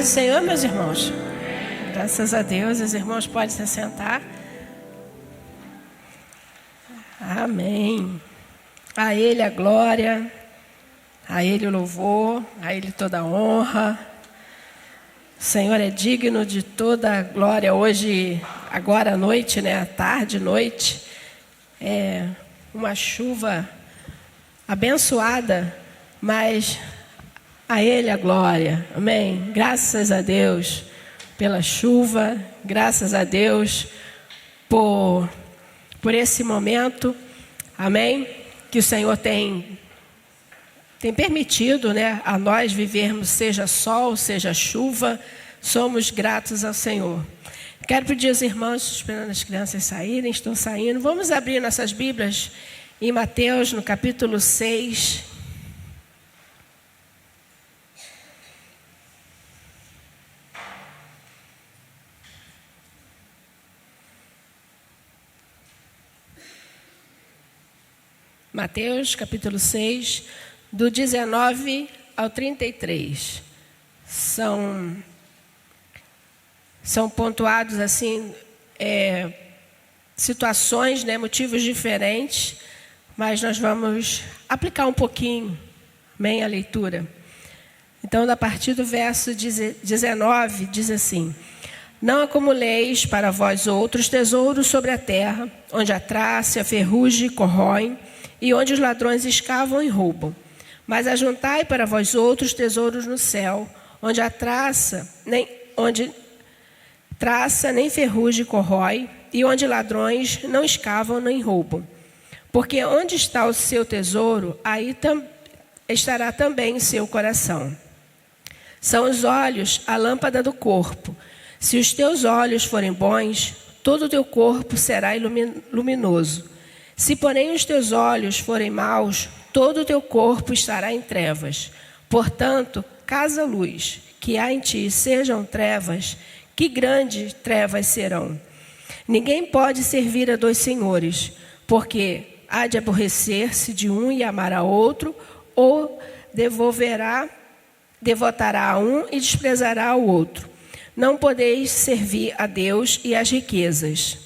do Senhor, meus irmãos? Graças a Deus, os irmãos podem se assentar. Amém. A Ele a glória, a Ele o louvor, a Ele toda a honra. O Senhor é digno de toda a glória. Hoje, agora à noite, à tarde, noite, é uma chuva abençoada, mas a Ele a glória. Amém. Graças a Deus pela chuva, graças a Deus por esse momento. Amém. Que o Senhor tem permitido, a nós vivermos, seja sol, seja chuva, somos gratos ao Senhor. Quero pedir aos irmãos, esperando as crianças saírem, estão saindo, vamos abrir nossas Bíblias em Mateus, no capítulo 6. Mateus, capítulo 6, do 19 ao 33. São pontuados assim, situações, motivos diferentes, mas nós vamos aplicar um pouquinho, amém, a leitura. Então, a partir do verso 19, diz assim: Não acumuleis para vós outros tesouros sobre a terra, onde a traça e a ferrugem corroem, e onde os ladrões escavam e roubam. Mas ajuntai para vós outros tesouros no céu, onde traça nem ferrugem corrói, e onde ladrões não escavam nem roubam. Porque onde está o seu tesouro, aí estará também o seu coração. São os olhos a lâmpada do corpo. Se os teus olhos forem bons, todo o teu corpo será luminoso. Se, porém, os teus olhos forem maus, todo o teu corpo estará em trevas. Portanto, caso a luz que há em ti sejam trevas, que grandes trevas serão. Ninguém pode servir a dois senhores, porque há de aborrecer-se de um e amar a outro, ou devotará a um e desprezará ao outro. Não podeis servir a Deus e às riquezas.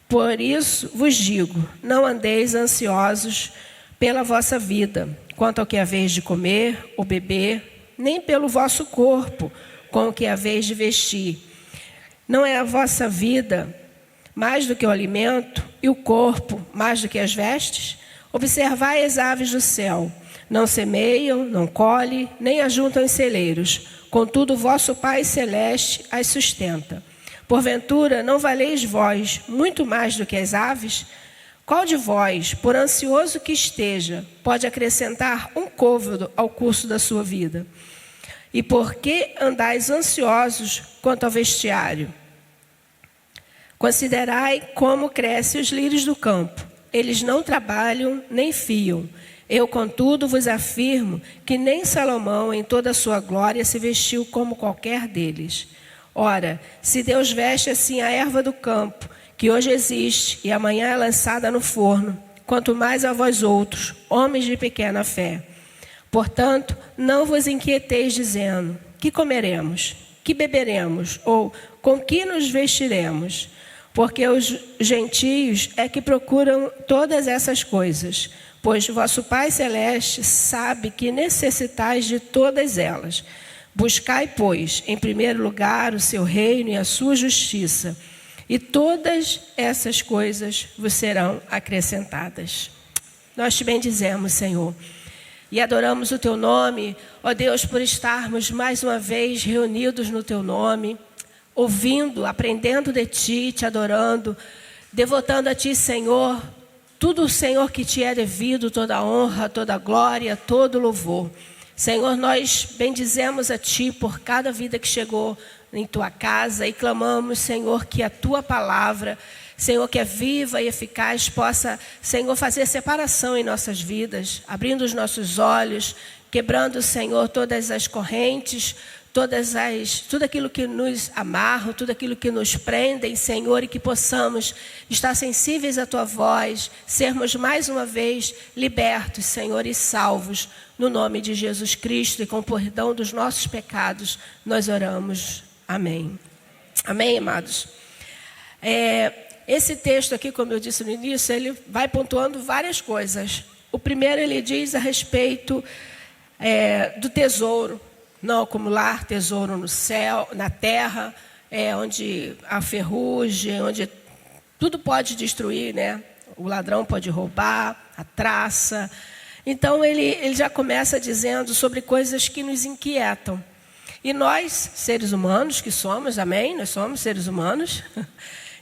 Por isso vos digo, não andeis ansiosos pela vossa vida, quanto ao que haveis de comer ou beber, nem pelo vosso corpo, com o que haveis de vestir. Não é a vossa vida mais do que o alimento, e o corpo mais do que as vestes? Observai as aves do céu, não semeiam, não colhem, nem ajuntam em celeiros, contudo o vosso Pai Celeste as sustenta. Porventura, não valeis vós muito mais do que as aves? Qual de vós, por ansioso que esteja, pode acrescentar um côvado ao curso da sua vida? E por que andais ansiosos quanto ao vestiário? Considerai como crescem os lírios do campo. Eles não trabalham nem fiam. Eu, contudo, vos afirmo que nem Salomão, em toda a sua glória, se vestiu como qualquer deles. Ora, se Deus veste assim a erva do campo, que hoje existe e amanhã é lançada no forno, quanto mais a vós outros, homens de pequena fé. Portanto, não vos inquieteis dizendo, que comeremos, que beberemos, ou com que nos vestiremos? Porque os gentios é que procuram todas essas coisas, pois vosso Pai Celeste sabe que necessitais de todas elas. Buscai, pois, em primeiro lugar o seu reino e a sua justiça, e todas essas coisas vos serão acrescentadas. Nós te bendizemos, Senhor, e adoramos o teu nome, ó Deus, por estarmos mais uma vez reunidos no teu nome, ouvindo, aprendendo de ti, te adorando, devotando a ti, Senhor, tudo, Senhor, que te é devido, toda honra, toda glória, todo louvor. Senhor, nós bendizemos a Ti por cada vida que chegou em Tua casa e clamamos, Senhor, que a Tua palavra, Senhor, que é viva e eficaz, possa, Senhor, fazer separação em nossas vidas, abrindo os nossos olhos, quebrando, Senhor, todas as correntes, tudo aquilo que nos amarra, tudo aquilo que nos prendem, Senhor, e que possamos estar sensíveis à Tua voz, sermos mais uma vez libertos, Senhor, e salvos, no nome de Jesus Cristo, e com o perdão dos nossos pecados, nós oramos. Amém. Amém, amados? Esse texto aqui, como eu disse no início, ele vai pontuando várias coisas. O primeiro, ele diz a respeito do tesouro. Não acumular tesouro no céu, na terra, onde a ferrugem, onde tudo pode destruir, né? O ladrão pode roubar, a traça. Então, ele já começa dizendo sobre coisas que nos inquietam. E nós, seres humanos que somos, amém? Nós somos seres humanos.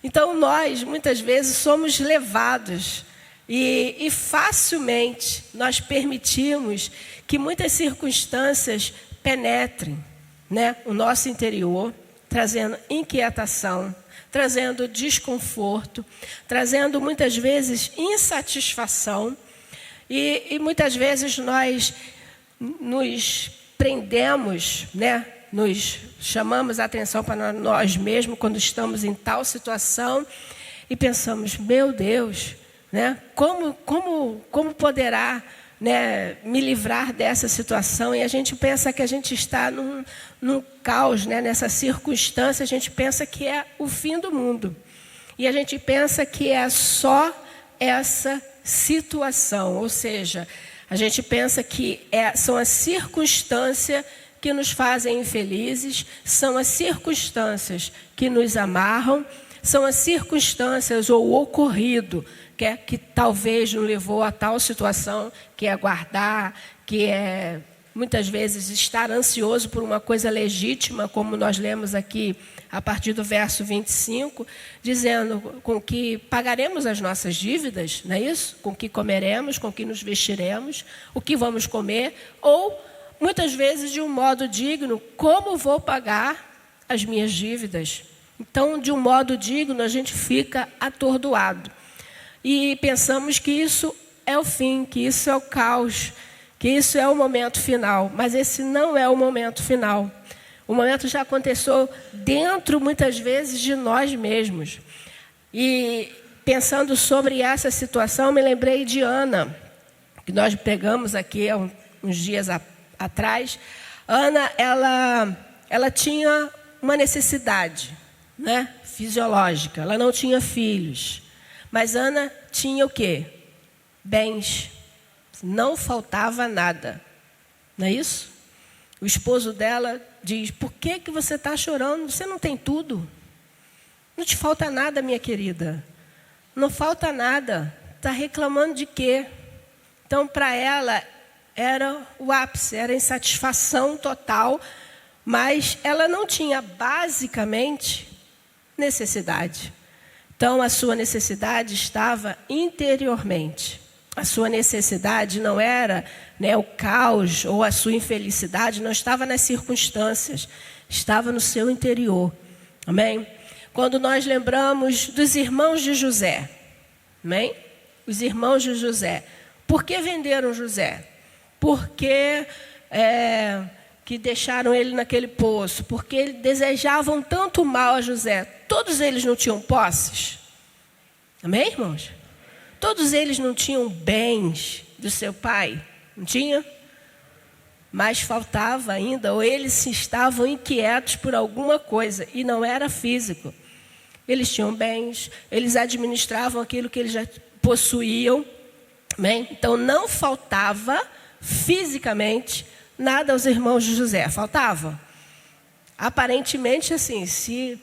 Então, nós, muitas vezes, somos levados e facilmente nós permitimos que muitas circunstâncias penetrem, né, o nosso interior, trazendo inquietação, trazendo desconforto, trazendo muitas vezes insatisfação e muitas vezes nós nos prendemos, né, nos chamamos a atenção para nós mesmos quando estamos em tal situação e pensamos, meu Deus, né, como poderá, né, me livrar dessa situação? E a gente pensa que a gente está num caos, né, nessa circunstância, a gente pensa que é o fim do mundo. E a gente pensa que é só essa situação, ou seja, a gente pensa que são as circunstâncias que nos fazem infelizes, são as circunstâncias que nos amarram, são as circunstâncias ou o ocorrido que talvez nos levou a tal situação, que é guardar, que é muitas vezes estar ansioso por uma coisa legítima, como nós lemos aqui a partir do verso 25, dizendo com que pagaremos as nossas dívidas, não é isso? Com que comeremos, com que nos vestiremos, o que vamos comer, ou muitas vezes de um modo digno, como vou pagar as minhas dívidas? Então, de um modo digno, a gente fica atordoado. E pensamos que isso é o fim, que isso é o caos, que isso é o momento final. Mas esse não é o momento final. O momento já aconteceu dentro, muitas vezes, de nós mesmos. E pensando sobre essa situação, me lembrei de Ana, que nós pegamos aqui há uns dias atrás. Ana, ela tinha uma necessidade, né, fisiológica. Ela não tinha filhos. Mas Ana tinha o quê? Bens. Não faltava nada. Não é isso? O esposo dela diz, por que você está chorando? Você não tem tudo. Não te falta nada, minha querida. Não falta nada. Está reclamando de quê? Então, para ela, era o ápice, era a insatisfação total, mas ela não tinha, basicamente, necessidade. Então, a sua necessidade estava interiormente. A sua necessidade não era, né, o caos ou a sua infelicidade, não estava nas circunstâncias, estava no seu interior. Amém? Quando nós lembramos dos irmãos de José, amém? Os irmãos de José. Por que venderam José? Porque que deixaram ele naquele poço, porque eles desejavam tanto mal a José. Todos eles não tinham posses? Amém, irmãos? Todos eles não tinham bens do seu pai? Não tinha? Mas faltava ainda, ou eles estavam inquietos por alguma coisa, e não era físico. Eles tinham bens, eles administravam aquilo que eles já possuíam. Amém? Então não faltava fisicamente nada aos irmãos de José. Faltava? Aparentemente, assim, se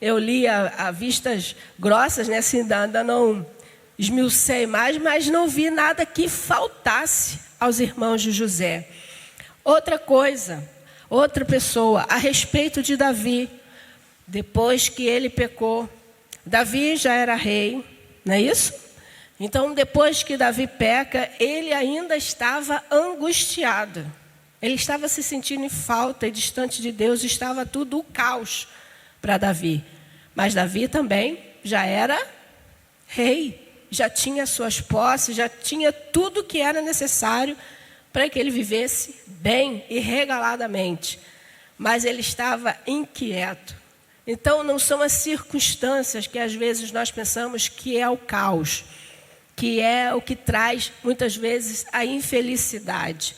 eu li a vistas grossas, né, assim, ainda não esmiucei mais, mas não vi nada que faltasse aos irmãos de José. Outra coisa, outra pessoa, a respeito de Davi. Depois que ele pecou, Davi já era rei, não é isso? Então, depois que Davi peca, ele ainda estava angustiado. Ele estava se sentindo em falta e distante de Deus, estava tudo o caos para Davi. Mas Davi também já era rei, já tinha suas posses, já tinha tudo que era necessário para que ele vivesse bem e regaladamente. mas ele estava inquieto. Então, não são as circunstâncias que às vezes nós pensamos que é o caos, que é o que traz muitas vezes a infelicidade.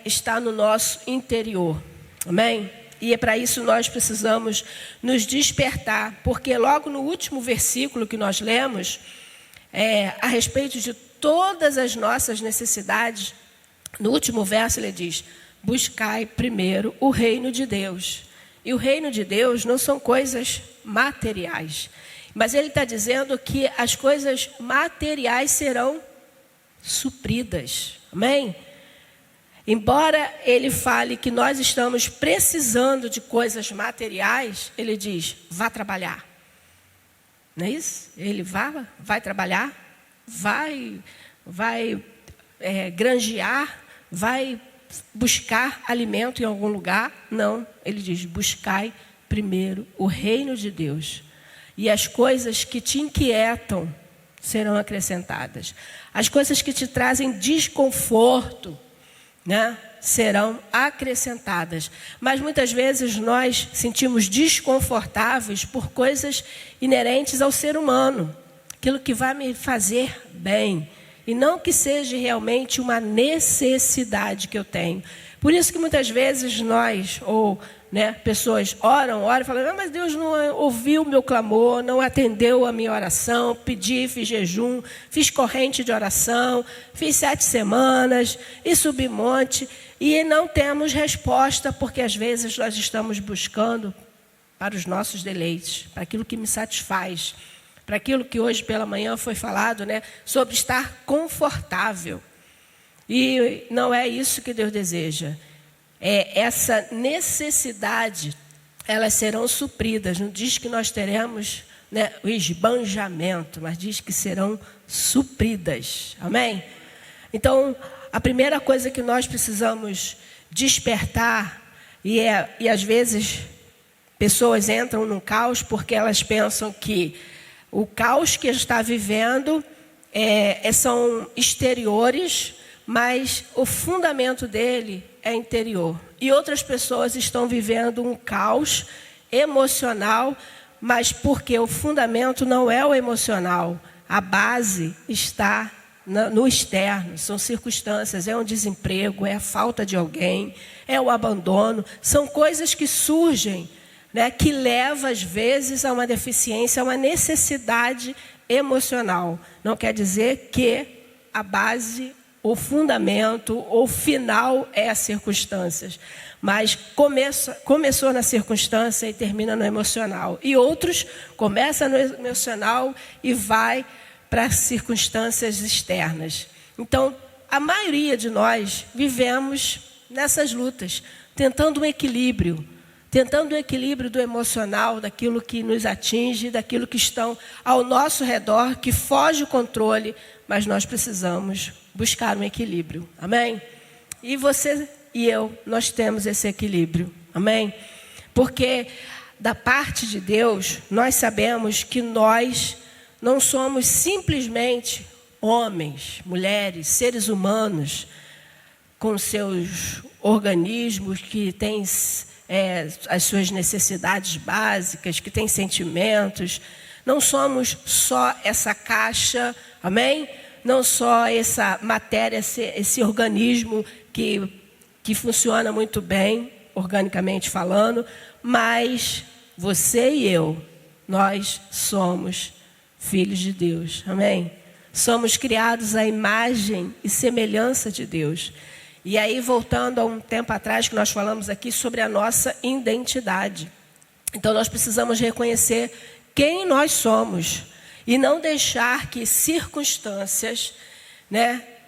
Está no nosso interior. Amém? E é para isso nós precisamos nos despertar, porque logo no último versículo que nós lemos, a respeito de todas as nossas necessidades, no último verso ele diz: buscai primeiro o reino de Deus. E o reino de Deus não são coisas materiais, mas ele está dizendo que as coisas materiais serão supridas. Amém? Embora ele fale que nós estamos precisando de coisas materiais, ele diz: vá trabalhar. Não é isso? Ele vai trabalhar, vai granjear, vai buscar alimento em algum lugar. Não, ele diz: buscai primeiro o reino de Deus, e as coisas que te inquietam serão acrescentadas. As coisas que te trazem desconforto, serão acrescentadas. Mas muitas vezes nós sentimos desconfortáveis por coisas inerentes ao ser humano, aquilo que vai me fazer bem, e não que seja realmente uma necessidade que eu tenho. Por isso que muitas vezes nós, pessoas oram e falam: mas Deus não ouviu o meu clamor, não atendeu a minha oração, fiz jejum, fiz corrente de oração, fiz 7 semanas e subi monte, e não temos resposta, porque às vezes nós estamos buscando para os nossos deleites, para aquilo que me satisfaz, para aquilo que hoje pela manhã foi falado, sobre estar confortável. E não é isso que Deus deseja. Essa necessidade, elas serão supridas. Não diz que nós teremos o esbanjamento, mas diz que serão supridas. Amém? Então, a primeira coisa que nós precisamos despertar, e às vezes pessoas entram num caos porque elas pensam que o caos que está vivendo são exteriores, mas o fundamento dele é interior. E outras pessoas estão vivendo um caos emocional, mas porque o fundamento não é o emocional. A base está no externo, são circunstâncias, é um desemprego, é a falta de alguém, é o abandono. São coisas que surgem, que levam às vezes a uma deficiência, a uma necessidade emocional. Não quer dizer que a base, o fundamento, o final é as circunstâncias, mas começou na circunstância e termina no emocional. E outros começam no emocional e vai para as circunstâncias externas. Então, a maioria de nós vivemos nessas lutas, tentando um equilíbrio do emocional, daquilo que nos atinge, daquilo que estão ao nosso redor, que foge o controle, mas nós precisamos buscar um equilíbrio. Amém? E você e eu, nós temos esse equilíbrio. Amém? Porque da parte de Deus, nós sabemos que nós não somos simplesmente homens, mulheres, seres humanos, com seus organismos que têm as suas necessidades básicas, que têm sentimentos. Não somos só essa caixa, amém? Não só essa matéria, esse organismo que funciona muito bem, organicamente falando, mas você e eu, nós somos filhos de Deus, amém? Somos criados à imagem e semelhança de Deus. E aí, voltando a um tempo atrás que nós falamos aqui sobre a nossa identidade. Então, nós precisamos reconhecer quem nós somos e não deixar que circunstâncias,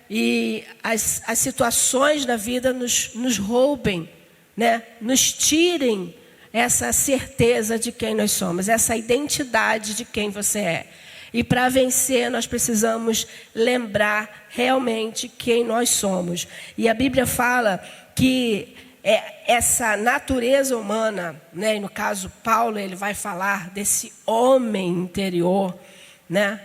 e as situações da vida nos roubem, nos tirem essa certeza de quem nós somos, essa identidade de quem você é. E para vencer, nós precisamos lembrar realmente quem nós somos. E a Bíblia fala que essa natureza humana, e no caso Paulo, ele vai falar desse homem interior, né?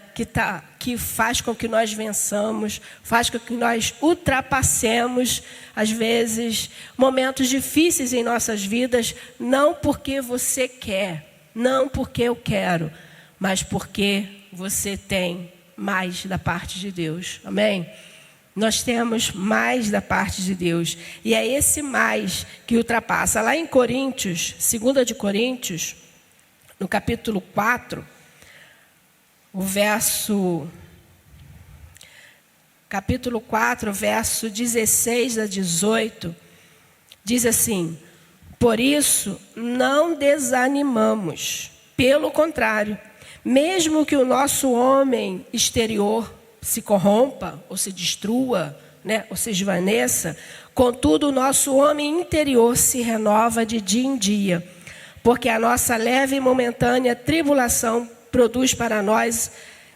Que faz com que nós vençamos, faz com que nós ultrapassemos, às vezes, momentos difíceis em nossas vidas, não porque você quer, não porque eu quero, mas porque você tem mais da parte de Deus. Amém? Nós temos mais da parte de Deus. E é esse mais que ultrapassa. Lá em Coríntios, 2 de Coríntios, no capítulo 4, capítulo 4, verso 16 a 18, diz assim: por isso não desanimamos, pelo contrário, mesmo que o nosso homem exterior se corrompa, ou se destrua, né, ou se esvaneça, contudo o nosso homem interior se renova de dia em dia, porque a nossa leve e momentânea tribulação produz para nós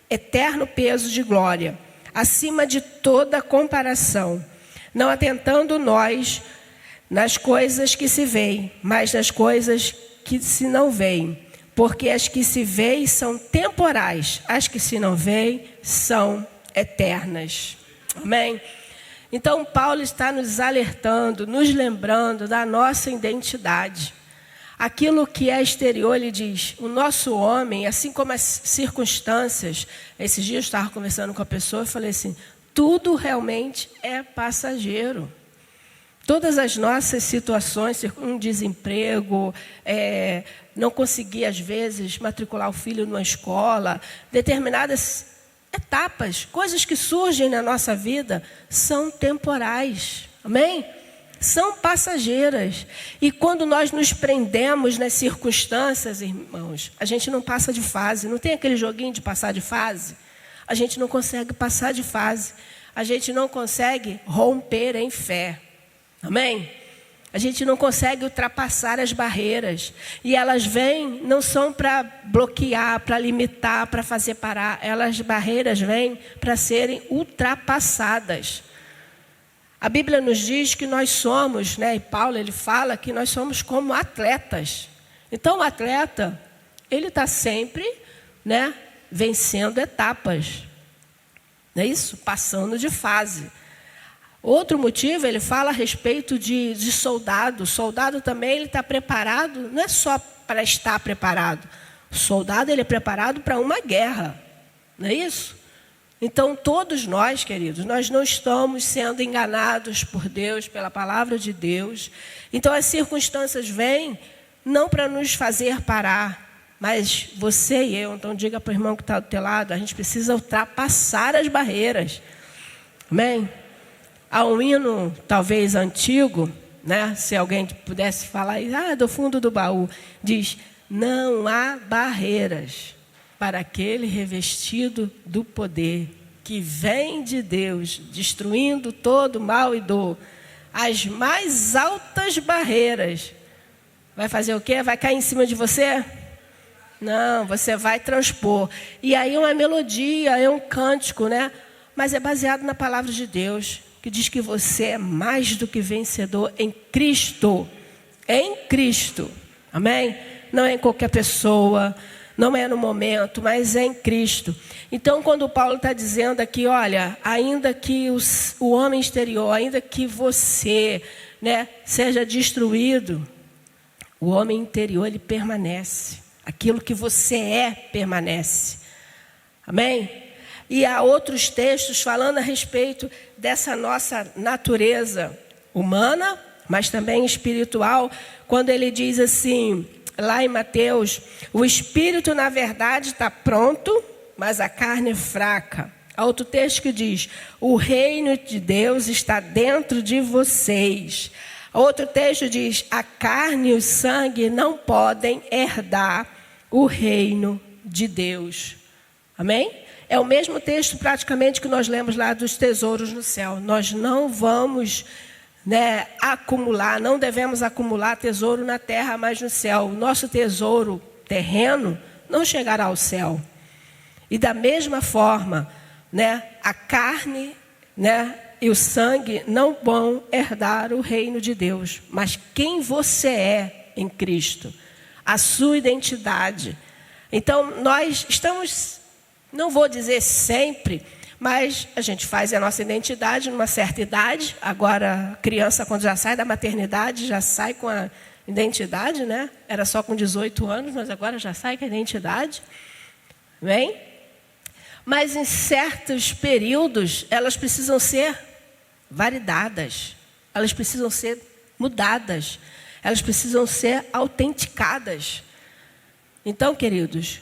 eterno peso de glória, acima de toda comparação, não atentando nós nas coisas que se veem, mas nas coisas que se não veem, porque as que se veem são temporais, as que se não veem são eternas. Amém? Então Paulo está nos alertando, nos lembrando da nossa identidade. Aquilo que é exterior, ele diz, o nosso homem, assim como as circunstâncias, esses dias eu estava conversando com a pessoa e falei assim, tudo realmente é passageiro. Todas as nossas situações, um desemprego, não conseguir às vezes matricular o filho numa escola, determinadas etapas, coisas que surgem na nossa vida, são temporais. Amém? São passageiras. E quando nós nos prendemos nas circunstâncias, irmãos, a gente não passa de fase. Não tem aquele joguinho de passar de fase? A gente não consegue passar de fase. A gente não consegue romper em fé. Amém? A gente não consegue ultrapassar as barreiras. E elas vêm, não são para bloquear, para limitar, para fazer parar. As barreiras vêm para serem ultrapassadas. A Bíblia nos diz que nós somos, né? E Paulo ele fala que nós somos como atletas. Então o atleta, ele está sempre, né, vencendo etapas. Não é isso? Passando de fase. Outro motivo, ele fala a respeito de soldado. O soldado também ele está preparado, não é só para estar preparado. O soldado ele é preparado para uma guerra. Não é isso? Então, todos nós, queridos, nós não estamos sendo enganados por Deus, pela palavra de Deus. Então, as circunstâncias vêm não para nos fazer parar, mas você e eu. Então, diga para o irmão que está do teu lado, a gente precisa ultrapassar as barreiras. Amém? Há um hino, talvez antigo, né? Se alguém pudesse falar, do fundo do baú, diz, não há barreiras para aquele revestido do poder que vem de Deus, destruindo todo mal e dor. As mais altas barreiras. Vai fazer o quê? Vai cair em cima de você? Não, você vai transpor. E aí uma melodia, é um cântico, né? Mas é baseado na palavra de Deus, que diz que você é mais do que vencedor em Cristo. Em Cristo. Amém? Não é em qualquer pessoa, não é no momento, mas é em Cristo. Então, quando Paulo está dizendo aqui, olha, ainda que o homem exterior, ainda que você, né, seja destruído, o homem interior, ele permanece. Aquilo que você é, permanece. Amém? E há outros textos falando a respeito dessa nossa natureza humana, mas também espiritual, quando ele diz assim, lá em Mateus, o espírito na verdade está pronto, mas a carne é fraca. Há outro texto que diz, o reino de Deus está dentro de vocês. Outro texto diz, a carne e o sangue não podem herdar o reino de Deus. Amém? É o mesmo texto praticamente que nós lemos lá dos tesouros no céu. Nós não vamos, né, acumular, não devemos acumular tesouro na terra, mas no céu. O nosso tesouro terreno não chegará ao céu. E da mesma forma, né, a carne, né, e o sangue não vão herdar o reino de Deus. Mas quem você é em Cristo, a sua identidade. Então nós estamos Não vou dizer sempre, mas a gente faz a nossa identidade numa certa idade. Agora, a criança, quando já sai da maternidade, já sai com a identidade, né? Era só com 18 anos, mas agora já sai com a identidade. Bem? Mas em certos períodos, elas precisam ser validadas. Elas precisam ser mudadas. Elas precisam ser autenticadas. Então, queridos,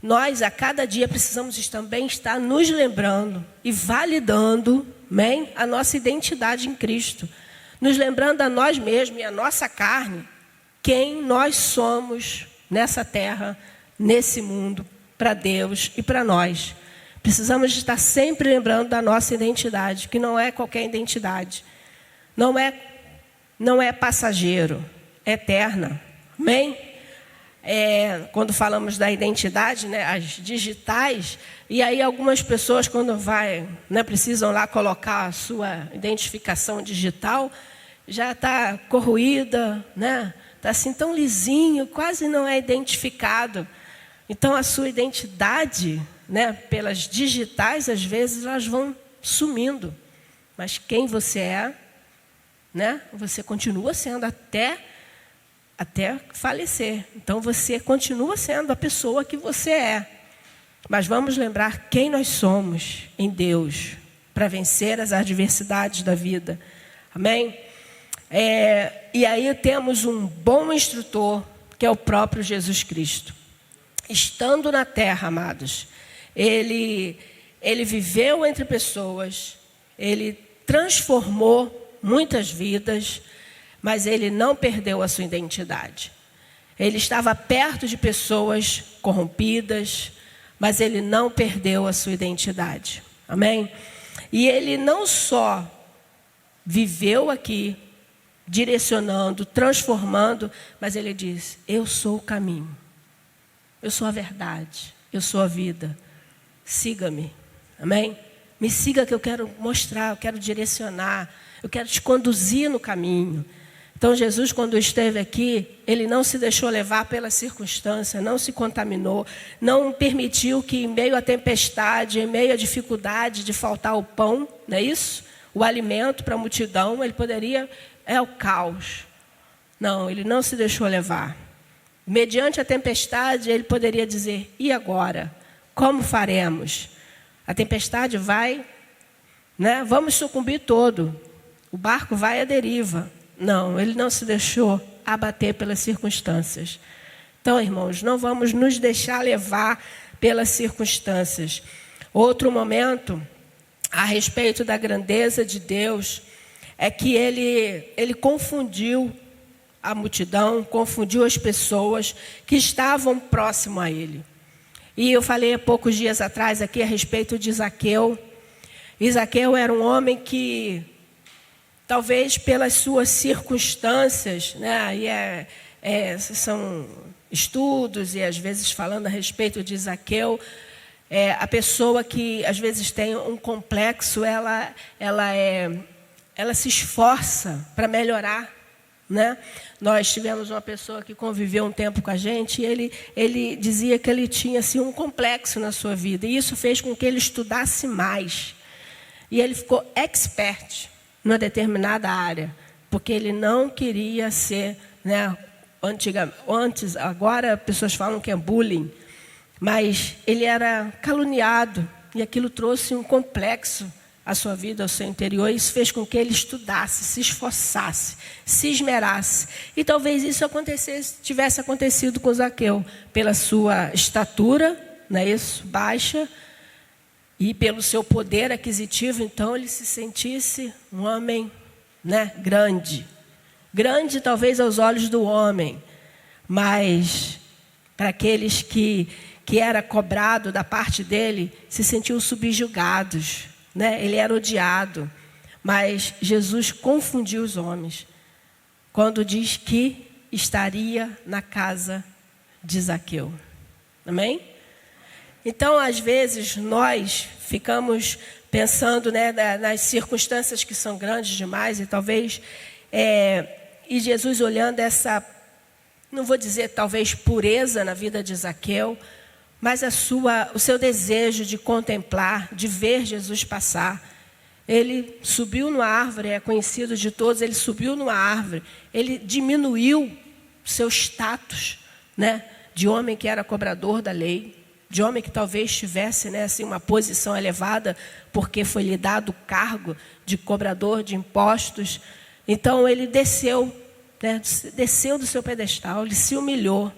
nós a cada dia precisamos também estar nos lembrando e validando, amém, a nossa identidade em Cristo. Nos lembrando a nós mesmos e a nossa carne, quem nós somos nessa terra, nesse mundo, para Deus e para nós. Precisamos estar sempre lembrando da nossa identidade, que não é qualquer identidade. Não é passageiro, é eterna. Amém? Quando falamos da identidade, né, as digitais, e aí algumas pessoas quando precisam lá colocar a sua identificação digital, já está corroída, né? Está assim tão lisinho, quase não é identificado. Então a sua identidade, né, pelas digitais, às vezes elas vão sumindo. Mas quem você é, né, você continua sendo até falecer. Então você continua sendo a pessoa que você é. Mas vamos lembrar quem nós somos em Deus para vencer as adversidades da vida. Amém? E aí temos um bom instrutor, que é o próprio Jesus Cristo. Estando na terra, amados, ele viveu entre pessoas, ele transformou muitas vidas, mas ele não perdeu a sua identidade. Ele estava perto de pessoas corrompidas, mas ele não perdeu a sua identidade. Amém? E ele não só viveu aqui, direcionando, transformando, mas ele diz: eu sou o caminho, eu sou a verdade, eu sou a vida. Siga-me. Amém? Me siga que eu quero mostrar, eu quero direcionar, eu quero te conduzir no caminho. Então Jesus, quando esteve aqui, ele não se deixou levar pela circunstância, não se contaminou, não permitiu que em meio à tempestade, em meio à dificuldade de faltar o pão, não é isso? O alimento para a multidão, ele poderia, o caos. Não, ele não se deixou levar. Mediante a tempestade, ele poderia dizer: e agora? Como faremos? A tempestade vai, né? Vamos sucumbir todo. O barco vai à deriva. Não, ele não se deixou abater pelas circunstâncias. Então, irmãos, não vamos nos deixar levar pelas circunstâncias. Outro momento, a respeito da grandeza de Deus, é que ele confundiu a multidão, confundiu as pessoas que estavam próximo a ele. E eu falei há poucos dias atrás aqui a respeito de Zaqueu. E Zaqueu era um homem que, talvez pelas suas circunstâncias, né, e são estudos e às vezes falando a respeito de Zaqueu, a pessoa que às vezes tem um complexo, ela se esforça para melhorar, né? Nós tivemos uma pessoa que conviveu um tempo com a gente e ele dizia que ele tinha assim, um complexo na sua vida, e isso fez com que ele estudasse mais. E ele ficou expert numa determinada área, porque ele não queria ser, né, antes, agora pessoas falam que é bullying, mas ele era caluniado e aquilo trouxe um complexo à sua vida, ao seu interior, e isso fez com que ele estudasse, se esforçasse, se esmerasse. E talvez isso tivesse acontecido com Zaqueu, pela sua estatura, não é isso, baixa, e pelo seu poder aquisitivo, então ele se sentisse um homem, né, grande. Grande talvez aos olhos do homem, mas para aqueles que era cobrado da parte dele, se sentiam subjugados, né? Ele era odiado. Mas Jesus confundiu os homens quando diz que estaria na casa de Zaqueu. Amém? Então, às vezes, nós ficamos pensando, né, nas circunstâncias que são grandes demais e talvez... e Jesus olhando essa, não vou dizer talvez pureza na vida de Zaqueu, mas o seu desejo de contemplar, de ver Jesus passar. Ele subiu numa árvore, é conhecido de todos, ele subiu numa árvore, ele diminuiu seu status, né, de homem que era cobrador da lei, de homem que talvez tivesse, né, assim, uma posição elevada, porque foi lhe dado o cargo de cobrador de impostos. Então ele desceu, né, desceu do seu pedestal, ele se humilhou.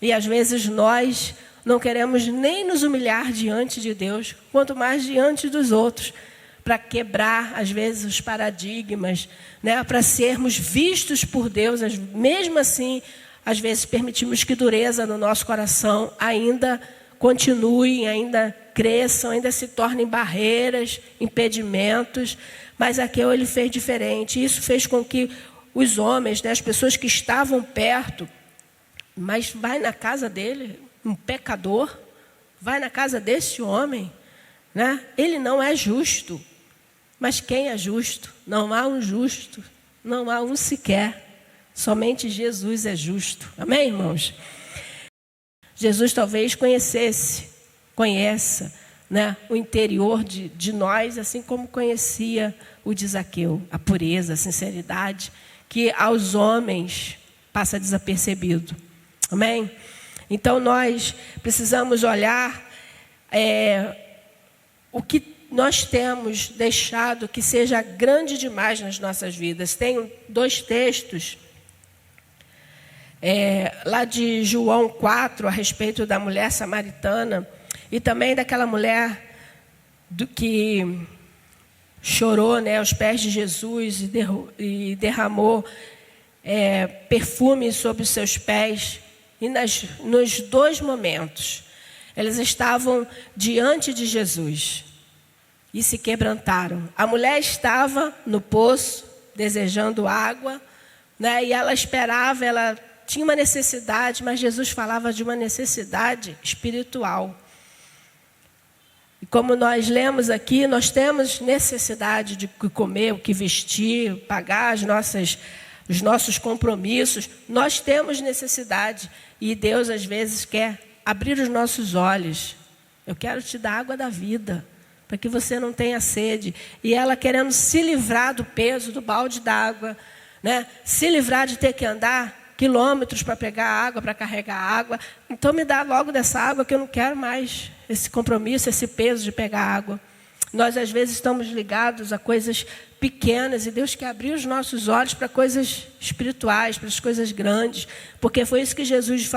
E às vezes nós não queremos nem nos humilhar diante de Deus, quanto mais diante dos outros, para quebrar, às vezes, os paradigmas, né, para sermos vistos por Deus. Mesmo assim, às vezes, permitimos que dureza no nosso coração ainda continuem, ainda cresçam, ainda se tornem barreiras, impedimentos. Mas aqui ele fez diferente. Isso fez com que os homens, né, as pessoas que estavam perto, mas vai na casa dele, um pecador, vai na casa desse homem, né? Ele não é justo. Mas quem é justo? Não há um justo, não há um sequer. Somente Jesus é justo. Amém, irmãos? Jesus talvez conheça, né, o interior de nós, assim como conhecia o de Zaqueu, a pureza, a sinceridade, que aos homens passa desapercebido. Amém? Então nós precisamos olhar o que nós temos deixado que seja grande demais nas nossas vidas. Tem 2 textos lá de João 4, a respeito da mulher samaritana, e também daquela mulher que chorou, né, aos pés de Jesus e derramou perfume sobre os seus pés. E nos 2 momentos, elas estavam diante de Jesus e se quebrantaram. A mulher estava no poço, desejando água, né, e ela esperava, ela tinha uma necessidade, mas Jesus falava de uma necessidade espiritual. E como nós lemos aqui, nós temos necessidade de comer, o que vestir, pagar os nossos compromissos. Nós temos necessidade. E Deus, às vezes, quer abrir os nossos olhos. Eu quero te dar água da vida, para que você não tenha sede. E ela querendo se livrar do peso do balde d'água, né? Se livrar de ter que andar quilômetros para pegar água, para carregar água. Então me dá logo dessa água, que eu não quero mais esse compromisso, esse peso de pegar água. Nós às vezes estamos ligados a coisas pequenas e Deus quer abrir os nossos olhos para coisas espirituais, para as coisas grandes, porque foi isso que Jesus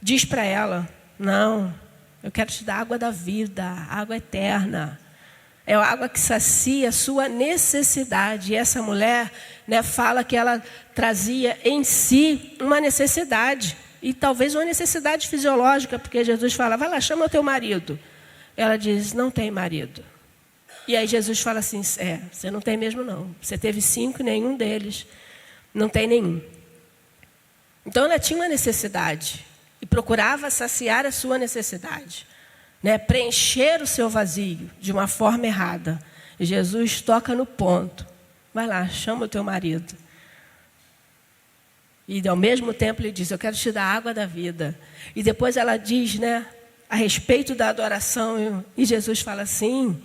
diz para ela. Não, eu quero te dar água da vida, água eterna. É a água que sacia a sua necessidade. E essa mulher, né, fala que ela trazia em si uma necessidade. E talvez uma necessidade fisiológica, porque Jesus fala, vai lá, chama o teu marido. Ela diz, não tem marido. E aí Jesus fala assim, você não tem mesmo não. Você teve 5 e nenhum deles não tem nenhum. Então ela tinha uma necessidade e procurava saciar a sua necessidade, né, preencher o seu vazio de uma forma errada. E Jesus toca no ponto. Vai lá, chama o teu marido. E ao mesmo tempo ele diz, eu quero te dar a água da vida. E depois ela diz, né, a respeito da adoração. E Jesus fala assim,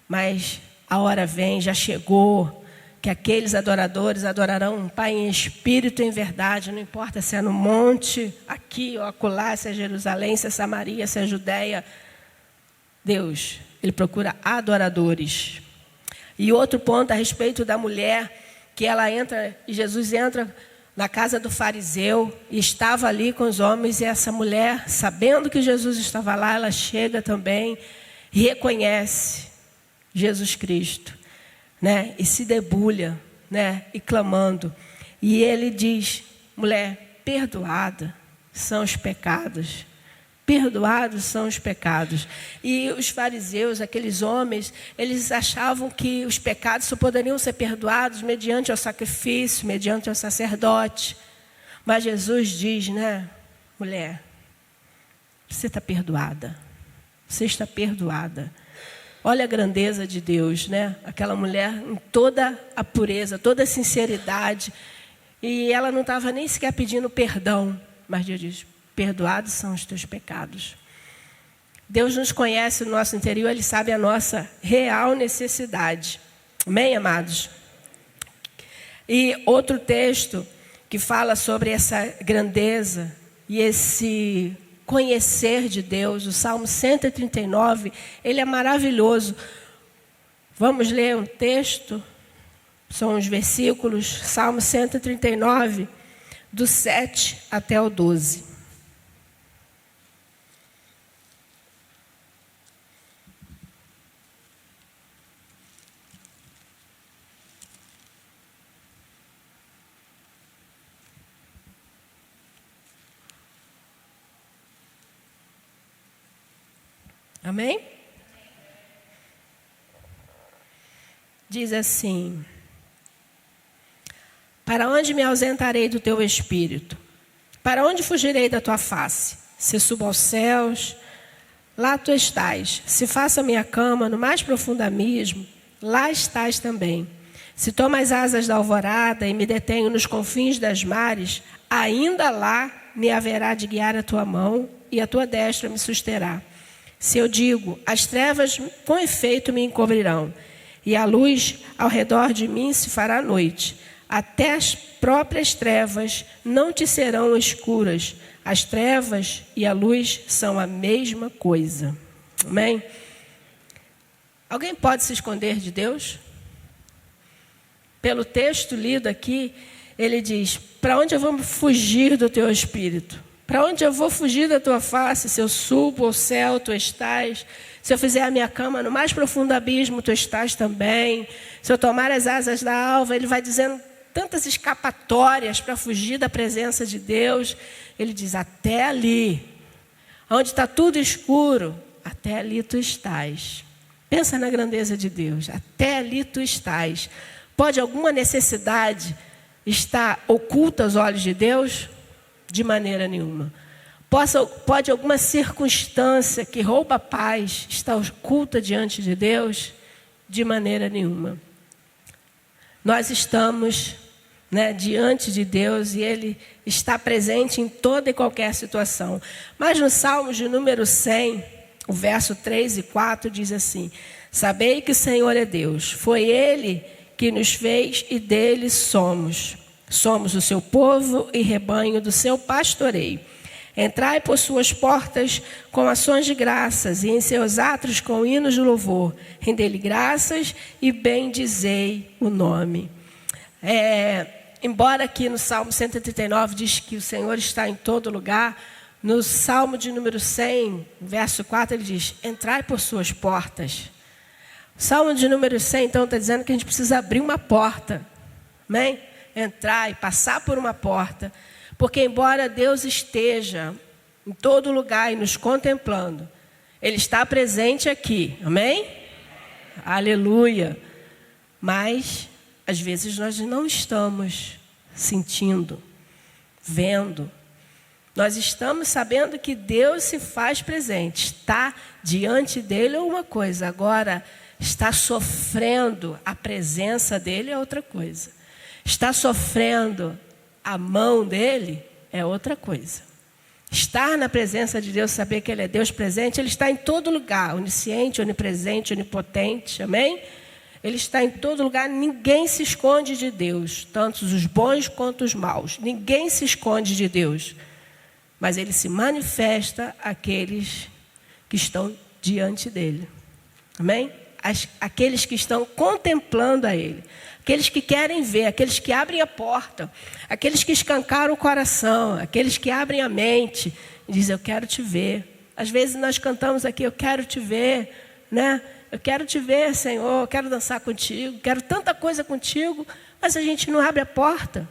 mas a hora vem, já chegou, que aqueles adoradores adorarão o Pai em espírito e em verdade. Não importa se é no monte, aqui ou acolá, se é Jerusalém, se é Samaria, se é Judeia. Deus, Ele procura adoradores. E outro ponto a respeito da mulher, que ela entra, e Jesus entra na casa do fariseu, e estava ali com os homens, e essa mulher, sabendo que Jesus estava lá, ela chega também, e reconhece Jesus Cristo, né? E se debulha, né? E clamando. E ele diz, mulher, perdoada são os pecados. Perdoados são os pecados. E os fariseus, aqueles homens, eles achavam que os pecados só poderiam ser perdoados mediante o sacrifício, mediante o sacerdote. Mas Jesus diz, né, mulher, você está perdoada. Você está perdoada. Olha a grandeza de Deus, né? Aquela mulher em toda a pureza, toda a sinceridade. E ela não estava nem sequer pedindo perdão, mas Deus diz, perdoados são os teus pecados. Deus nos conhece no nosso interior, Ele sabe a nossa real necessidade. Amém, amados? E outro texto que fala sobre essa grandeza e esse conhecer de Deus, o Salmo 139, ele é maravilhoso. Vamos ler um texto, são os versículos, Salmo 139, do 7 até o 12. Amém? Diz assim: para onde me ausentarei do teu espírito? Para onde fugirei da tua face? Se subo aos céus, lá tu estás. Se faço a minha cama no mais profundo abismo, lá estás também. Se tomo as asas da alvorada e me detenho nos confins das mares, ainda lá me haverá de guiar a tua mão e a tua destra me susterá. Se eu digo, as trevas com efeito me encobrirão, e a luz ao redor de mim se fará noite, até as próprias trevas não te serão escuras. As trevas e a luz são a mesma coisa. Amém? Alguém pode se esconder de Deus? Pelo texto lido aqui, ele diz: para onde eu vou fugir do teu espírito? Para onde eu vou fugir da tua face? Se eu subo ao céu, tu estás. Se eu fizer a minha cama no mais profundo abismo, tu estás também. Se eu tomar as asas da alva, ele vai dizendo tantas escapatórias para fugir da presença de Deus. Ele diz: até ali, onde está tudo escuro, até ali tu estás. Pensa na grandeza de Deus. Até ali tu estás. Pode alguma necessidade estar oculta aos olhos de Deus? De maneira nenhuma. Pode alguma circunstância que rouba a paz estar oculta diante de Deus? De maneira nenhuma. Nós estamos, diante de Deus e Ele está presente em toda e qualquer situação. Mas no Salmo de número 100, o verso 3 e 4 diz assim: sabei que o Senhor é Deus, foi Ele que nos fez e dele somos. Somos o seu povo e rebanho do seu pastoreio. Entrai por suas portas com ações de graças e em seus átrios com hinos de louvor. Rendei-lhe graças e bendizei o nome. Embora aqui no Salmo 139 diz que o Senhor está em todo lugar, no Salmo de número 100, verso 4, ele diz: entrai por suas portas. O Salmo de número 100, então, está dizendo que a gente precisa abrir uma porta. Amém? Entrar e passar por uma porta, porque embora Deus esteja em todo lugar e nos contemplando, Ele está presente aqui, amém? Aleluia! Mas, às vezes, nós não estamos sentindo, vendo. Nós estamos sabendo que Deus se faz presente, está diante dele é uma coisa, agora está sofrendo a presença dele é outra coisa. Está sofrendo a mão dele é outra coisa. Estar na presença de Deus, saber que Ele é Deus presente, Ele está em todo lugar, onisciente, onipresente, onipotente, amém? Ele está em todo lugar, ninguém se esconde de Deus, tanto os bons quanto os maus. Ninguém se esconde de Deus, mas Ele se manifesta àqueles que estão diante dEle, amém? Aqueles que estão contemplando a Ele. Aqueles que querem ver, aqueles que abrem a porta, aqueles que escancaram o coração, aqueles que abrem a mente e dizem: eu quero te ver. Às vezes nós cantamos aqui: eu quero te ver, né? Eu quero te ver, Senhor, eu quero dançar contigo, quero tanta coisa contigo, mas a gente não abre a porta,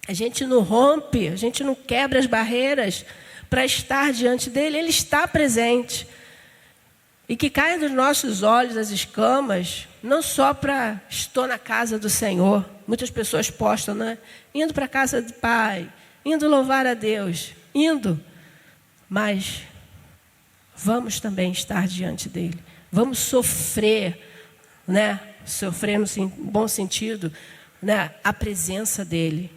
a gente não rompe, a gente não quebra as barreiras para estar diante dEle. Ele está presente. E que caia dos nossos olhos as escamas, não só para estou na casa do Senhor. Muitas pessoas postam, né? Indo para a casa do Pai, indo louvar a Deus, indo. Mas vamos também estar diante dEle. Vamos sofrer, né? Sofrer no bom sentido, né? A presença dEle.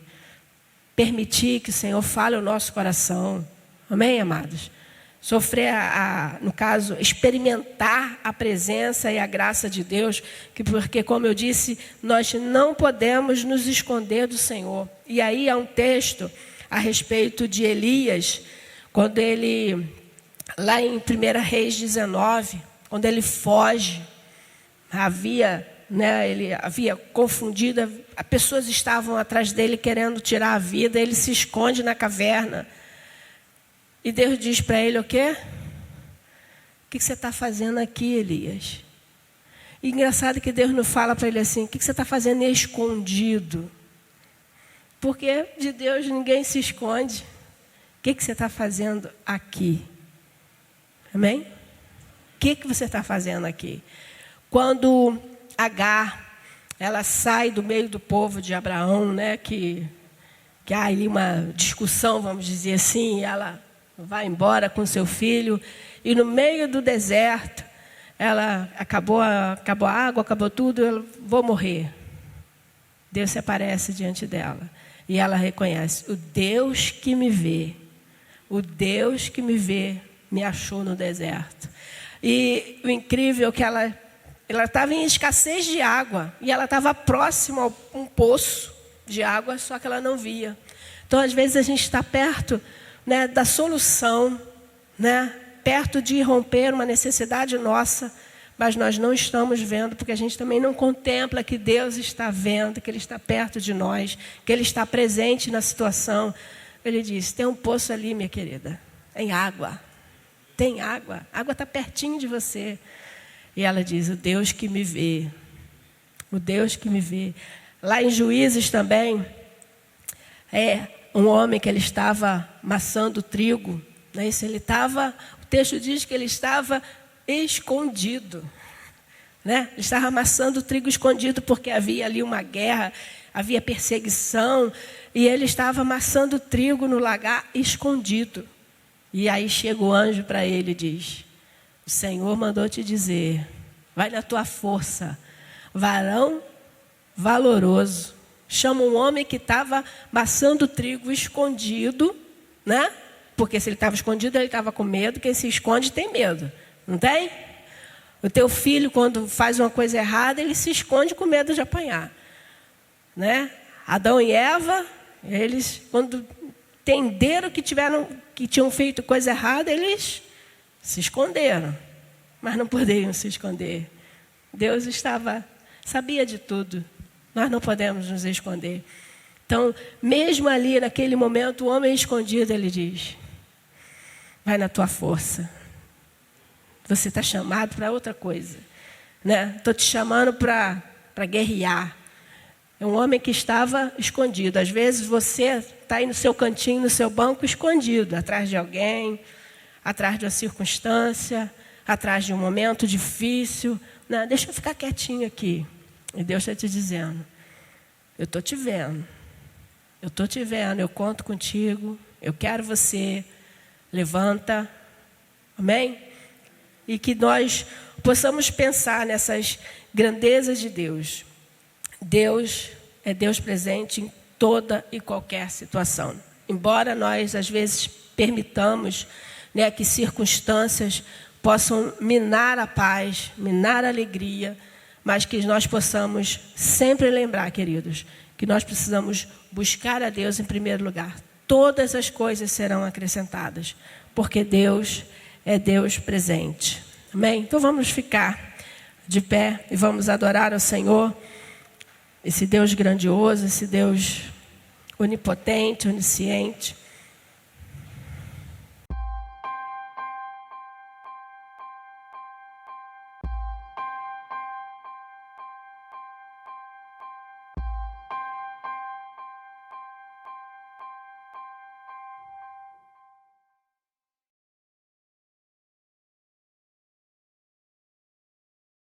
Permitir que o Senhor fale ao nosso coração. Amém, amados? sofrer, no caso, experimentar a presença e a graça de Deus, porque, como eu disse, nós não podemos nos esconder do Senhor. E aí há um texto a respeito de Elias, quando ele, lá em 1 Reis 19, quando ele foge, ele havia confundido, as pessoas estavam atrás dele querendo tirar a vida, ele se esconde na caverna. E Deus diz para ele o quê? O que você está fazendo aqui, Elias? E engraçado que Deus não fala para ele assim, o que você está fazendo escondido? Porque de Deus ninguém se esconde. O que você está fazendo aqui? Amém? O que você está fazendo aqui? Quando Agar, ela sai do meio do povo de Abraão, né, que há ali uma discussão, vamos dizer assim, ela vai embora com seu filho, e no meio do deserto, ela acabou a água, acabou tudo, ela, vou morrer. Deus se aparece diante dela, e ela reconhece, o Deus que me vê, me achou no deserto. E o incrível é que ela estava em escassez de água, e ela estava próxima a um poço de água, só que ela não via. Então, às vezes, a gente está perto, né, da solução, né, perto de romper uma necessidade nossa, mas nós não estamos vendo, porque a gente também não contempla que Deus está vendo, que Ele está perto de nós, que Ele está presente na situação. Ele diz, tem um poço ali, minha querida, tem água, a água está pertinho de você. E ela diz, o Deus que me vê, Lá em Juízes também, um homem que ele estava amassando trigo, né? O texto diz que ele estava escondido, né? Ele estava amassando trigo escondido, porque havia ali uma guerra, havia perseguição, e ele estava amassando trigo no lagar escondido. E aí chega o anjo para ele e diz, o Senhor mandou te dizer, vai na tua força, varão valoroso. Chama um homem que estava amassando trigo escondido, né? Porque se ele estava escondido, ele estava com medo. Quem se esconde tem medo, não tem? O teu filho, quando faz uma coisa errada, ele se esconde com medo de apanhar, né? Adão e Eva, eles, quando entenderam que tinham feito coisa errada, eles se esconderam, mas não poderiam se esconder. Deus sabia de tudo. Nós não podemos nos esconder. Então, mesmo ali, naquele momento, o homem escondido, ele diz, vai na tua força. Você está chamado para outra coisa, né? Estou te chamando para guerrear. É um homem que estava escondido. Às vezes, você está aí no seu cantinho, no seu banco, escondido, atrás de alguém, atrás de uma circunstância, atrás de um momento difícil. Não, deixa eu ficar quietinho aqui. E Deus está te dizendo, eu estou te vendo, eu conto contigo, eu quero você, levanta, amém? E que nós possamos pensar nessas grandezas de Deus. Deus é Deus presente em toda e qualquer situação. Embora nós, às vezes, permitamos, né, que circunstâncias possam minar a paz, minar a alegria, mas que nós possamos sempre lembrar, queridos, que nós precisamos buscar a Deus em primeiro lugar. Todas as coisas serão acrescentadas, porque Deus é Deus presente. Amém? Então vamos ficar de pé e vamos adorar ao Senhor, esse Deus grandioso, esse Deus onipotente, onisciente.